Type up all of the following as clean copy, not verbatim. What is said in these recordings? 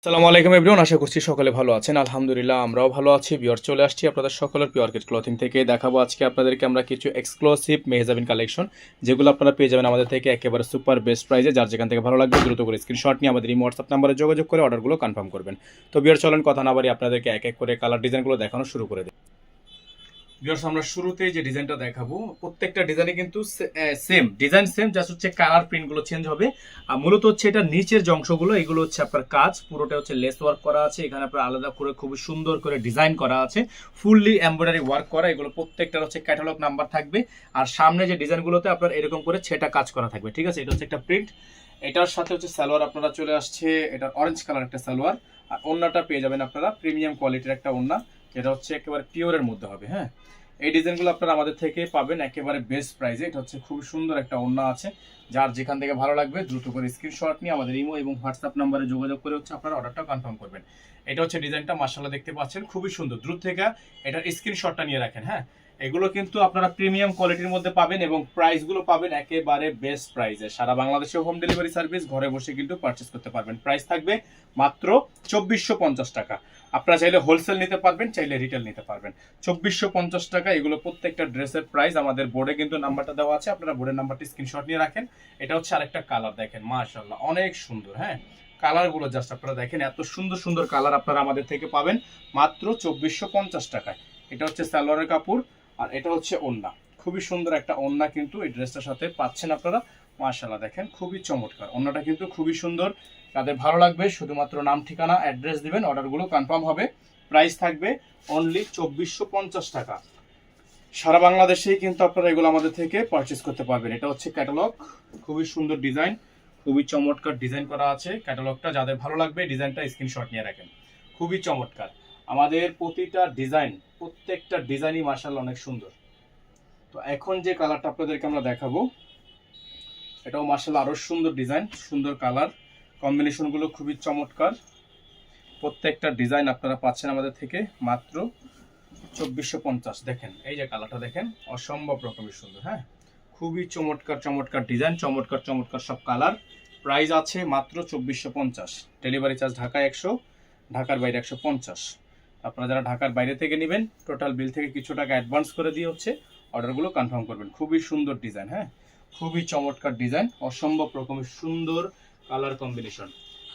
আসসালামু আলাইকুম এভরিওয়ান, আশা করছি সকলে ভালো আছেন। আলহামদুলিল্লাহ আমরাও ভালো আছি। ভিউয়ার চলে আসছি আপনাদের সকলের পিওর কিড ক্লথিং থেকে। দেখাবো আজকে আপনাদেরকে আমরা কিছু এক্সক্লুসিভ মেহজাবিন কালেকশন, যেগুলো আপনারা পেয়ে যাবেন আমাদের থেকে একেবারে সুপার বেস্ট প্রাইসে। যার যেখান থেকে ভালো লাগবে দ্রুত করে স্ক্রিনশট নিয়ে আমাদের এই হোয়াটসঅ্যাপ নাম্বারে যোগাযোগ করে অর্ডারগুলো কনফার্ম করবেন। তো ভিউয়ার চলেন কথা না বাড়ি আপনাদেরকে এক এক করে কালার ডিজাইনগুলো দেখানো শুরু করে দিই। ভিউয়ার্স, আমরা শুরুতেই যে ডিজাইনটা দেখাবো, প্রত্যেকটা ডিজাইনে কিন্তু সেম ডিজাইন, সেম জাস্ট হচ্ছে কালার প্রিন্টগুলো চেঞ্জ হবে। আর মূলত হচ্ছে এটা নিচের যে অংশগুলো, এগুলো হচ্ছে আপনার কাজ পুরোটা হচ্ছে লেস ওয়ার্ক করা আছে। এখানে আপনার আলাদা করে খুব সুন্দর করে ডিজাইন করা আছে, ফুললি এমব্রয়ডারি ওয়ার্ক করা। এগুলো প্রত্যেকটার হচ্ছে ক্যাটালগ নাম্বার থাকবে। আর সামনে যে ডিজাইনগুলোতে আপনার এরকম করে ছেটা কাজ করা থাকবে, ঠিক আছে। এটা হচ্ছে একটা প্রিন্ট। এটার সাথে হচ্ছে সালোয়ার আপনারা চলে আসছে, এটা অরেঞ্জ কালার একটা সালোয়ার। আর ওন্নাটা পেয়ে যাবেন আপনারা প্রিমিয়াম কোয়ালিটির একটা ওন্না, যেটা হচ্ছে একেবারে পিওরের মধ্যে হবে। হ্যাঁ, এই ডিজাইনগুলো আপনারা আমাদের থেকে পাবেন একেবারে বেস্ট প্রাইসে। এটা হচ্ছে খুব সুন্দর একটা ওড়না আছে। যার যেখান থেকে ভালো লাগবে দ্রুত করে স্ক্রিনশট নিয়ে আমাদের ইমো এবং হোয়াটসঅ্যাপ নাম্বারে যোগাযোগ করে হচ্ছে আপনারা অর্ডারটা কনফার্ম করবেন। এটা হচ্ছে ডিজাইনটা, মাশাআল্লাহ দেখতে পাচ্ছেন খুবই সুন্দর। দ্রুত থেকে এটার স্ক্রিনশটটা নিয়ে রাখেন। হ্যাঁ, এগুলো কিন্তু আপনারা প্রিমিয়াম কোয়ালিটির মধ্যে পাবেন এবং প্রাইসগুলো পাবেন একেবারে বেস্ট প্রাইসে। সারা বাংলাদেশে হোম ডেলিভারি সার্ভিস, ঘরে বসে কিন্তু পারচেস করতে পারবেন। প্রাইস থাকবে মাত্র 2450 টাকা। আপনারা চাইলে হোলসেল নিতে পারবেন, চাইলে রিটেল নিতে পারবেন। 2450 টাকা এগুলো প্রত্যেকটা ড্রেসের প্রাইস। আমাদের বোর্ডে কিন্তু নাম্বারটা দেওয়া আছে, আপনারা বোর্ডের নাম্বারটি স্ক্রিনশট নিয়ে রাখেন। এটা হচ্ছে আরেকটা কালার, দেখেন মাশাআল্লাহ অনেক সুন্দর। হ্যাঁ, কালারগুলো জাস্ট আপনারা দেখেন, এত সুন্দর সুন্দর কালার আপনারা আমাদের থেকে পাবেন মাত্র 2450 টাকায়। এটা হচ্ছে সালোয়ারের কাপড়, আর এটা হচ্ছে ওড়না। খুবই সুন্দর একটা ওড়না কিন্তু এই ড্রেসটার সাথে পাচ্ছেন আপনারা। মাশাআল্লাহ দেখেন খুবই চমৎকার ওড়নাটা, কিন্তু খুবই সুন্দর। তাদের ভালো লাগবে শুধুমাত্র নাম, ঠিকানা, অ্যাড্রেস দিবেন, অর্ডারগুলো কনফার্ম হবে। প্রাইস থাকবে অনলি 2450 টাকা। সারা বাংলাদেশেই কিন্তু আপনারা এগুলো আমাদের থেকে পারচেস করতে পারবেন। এটা হচ্ছে ক্যাটালগ, খুবই সুন্দর ডিজাইন, খুবই চমৎকার ডিজাইন করা আছে ক্যাটালগটা। যাদের ভালো লাগবে ডিজাইনটা স্ক্রিনশট নিয়ে রাখেন। খুবই চমৎকার আমাদের প্রতিটা ডিজাইন, প্রত্যেকটা ডিজাইনই মাশাআল্লাহ অনেক সুন্দর। তো এখন যে কালারটা আপনাদেরকে আমরা দেখাবো, এটাও মাশাআল্লাহ আরো সুন্দর ডিজাইন, সুন্দর কালার কম্বিনেশনগুলো খুবই চমৎকার। প্রত্যেকটা ডিজাইন আপনারা পাচ্ছেন আমাদের থেকে মাত্র 2450। দেখেন এই যে কালারটা দেখেন, অসম্ভব রকমের সুন্দর। হ্যাঁ, খুবই চমৎকার চমৎকার ডিজাইন, চমৎকার চমৎকার সব কালার। প্রাইস আছে মাত্র 2450। ডেলিভারি চার্জ ঢাকায় 100, ঢাকার বাইরে 150। আপনারা যারা ঢাকার বাইরে থেকে নেবেন, টোটাল বিল থেকে কিছু টাকা অ্যাডভান্স করে দিয়ে হচ্ছে অর্ডারগুলো কনফার্ম করবেন। খুবই সুন্দর ডিজাইন। হ্যাঁ, খুবই চমৎকার ডিজাইন, অসম্ভব রকমের সুন্দর কালার কম্বিনেশন।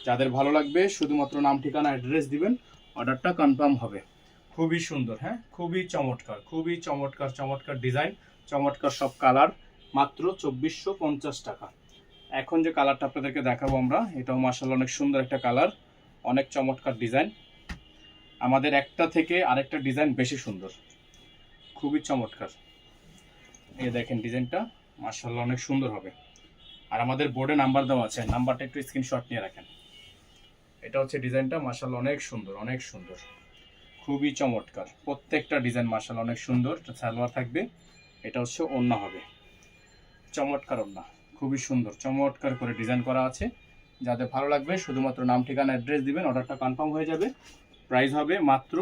যাদের ভালো লাগবে শুধুমাত্র নাম, ঠিকানা, অ্যাড্রেস দিবেন, অর্ডারটা কনফার্ম হবে। খুবই সুন্দর। হ্যাঁ, খুবই চমৎকার, খুবই চমৎকার চমৎকার ডিজাইন, চমৎকার সব কালার, মাত্র 2450 টাকা। এখন যে কালারটা আপনাদেরকে দেখাবো আমরা, এটাও মাশাআল্লাহ অনেক সুন্দর একটা কালার, অনেক চমৎকার ডিজাইন। আমাদের একটা থেকে আরেকটা ডিজাইন বেশি সুন্দর, খুবই চমৎকার। এই দেখেন ডিজাইনটা মাশাআল্লাহ অনেক সুন্দর হবে। আর আমাদের বোর্ডে নাম্বার দেওয়া আছে, নাম্বারটা একটু স্ক্রিনশট নিয়ে রাখেন। এটা হচ্ছে ডিজাইনটা, মাশাআল্লাহ অনেক সুন্দর, অনেক সুন্দর, খুবই চমৎকার। প্রত্যেকটা ডিজাইন মাশাআল্লাহ অনেক সুন্দর। এটা সালোয়ার থাকবে, এটা হচ্ছে ওড়না হবে। চমৎকার ওড়না, খুবই সুন্দর, চমৎকার করে ডিজাইন করা আছে। যাদের ভালো লাগবে শুধুমাত্র নাম, ঠিকানা, অ্যাড্রেস দিবেন, অর্ডারটা কনফার্ম হয়ে যাবে। প্রাইস হবে মাত্র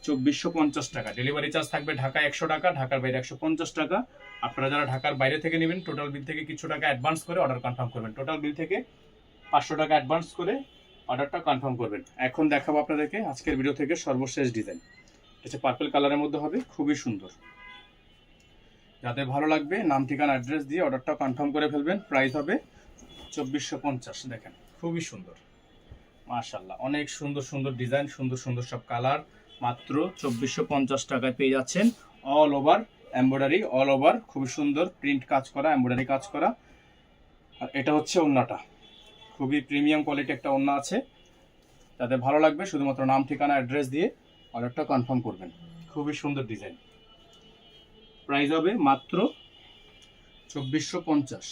2450 টাকা। ডেলিভারি চার্জ থাকবে ঢাকায় 100 টাকা, ঢাকার বাইরে 150 টাকা। আপনারা যারা ঢাকার বাইরে থেকে নেবেন, টোটাল বিল থেকে কিছু টাকা অ্যাডভান্স করে অর্ডার কনফার্ম করবেন। টোটাল বিল থেকে 500 টাকা অ্যাডভান্স করে অর্ডারটা কনফার্ম করবেন। এখন দেখাবো আপনাদেরকে আজকের ভিডিও থেকে সর্বশেষ ডিজাইন। এটা পার্পল কালারের মধ্যে হবে, খুবই সুন্দর। যাদের ভালো লাগবে নাম, ঠিকানা, অ্যাড্রেস দিয়ে অর্ডারটা কনফার্ম করে ফেলবেন। প্রাইস হবে 2450। দেখেন খুবই সুন্দর, মাশাআল্লাহ অনেক সুন্দর সুন্দর ডিজাইন, সুন্দর সুন্দর সব কালার। মাত্র 2450 টাকায় পেয়ে যাচ্ছেন। All over embroidery, all over খুবই সুন্দর প্রিন্ট কাজ করা, এমব্রয়ডারি কাজ করা। আর এটা হচ্ছে ওড়নাটা, খুবই প্রিমিয়াম কোয়ালিটি একটা ওড়না আছে। যাদের ভালো লাগবে শুধুমাত্র নাম, ঠিকানা, অ্যাড্রেস দিয়ে অর্ডারটা কনফার্ম করবেন। খুবই সুন্দর ডিজাইন। প্রাইস হবে মাত্র 2450।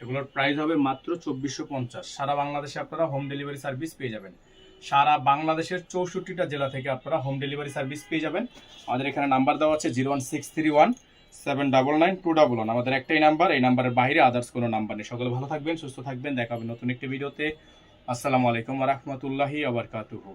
এগুলোর প্রাইস হবে মাত্র 2450। সারা বাংলাদেশে আপনারা হোম ডেলিভারি সার্ভিস পেয়ে যাবেন। সারা বাংলাদেশের 64টা জেলা থেকে আপনারা হোম ডেলিভারি সার্ভিস পেয়ে যাবেন। আমাদের এখানে নাম্বার দেওয়া আছে 01631799211। আমাদের একটাই নাম্বার, এই নাম্বারের বাইরে আদার্স কোনো নাম্বার নেই। সকলে ভালো থাকবেন, সুস্থ থাকবেন, দেখা হবে নতুন একটি ভিডিওতে। আসসালামু আলাইকুম ওয়া রাহমাতুল্লাহি ওয়া বারাকাতুহু।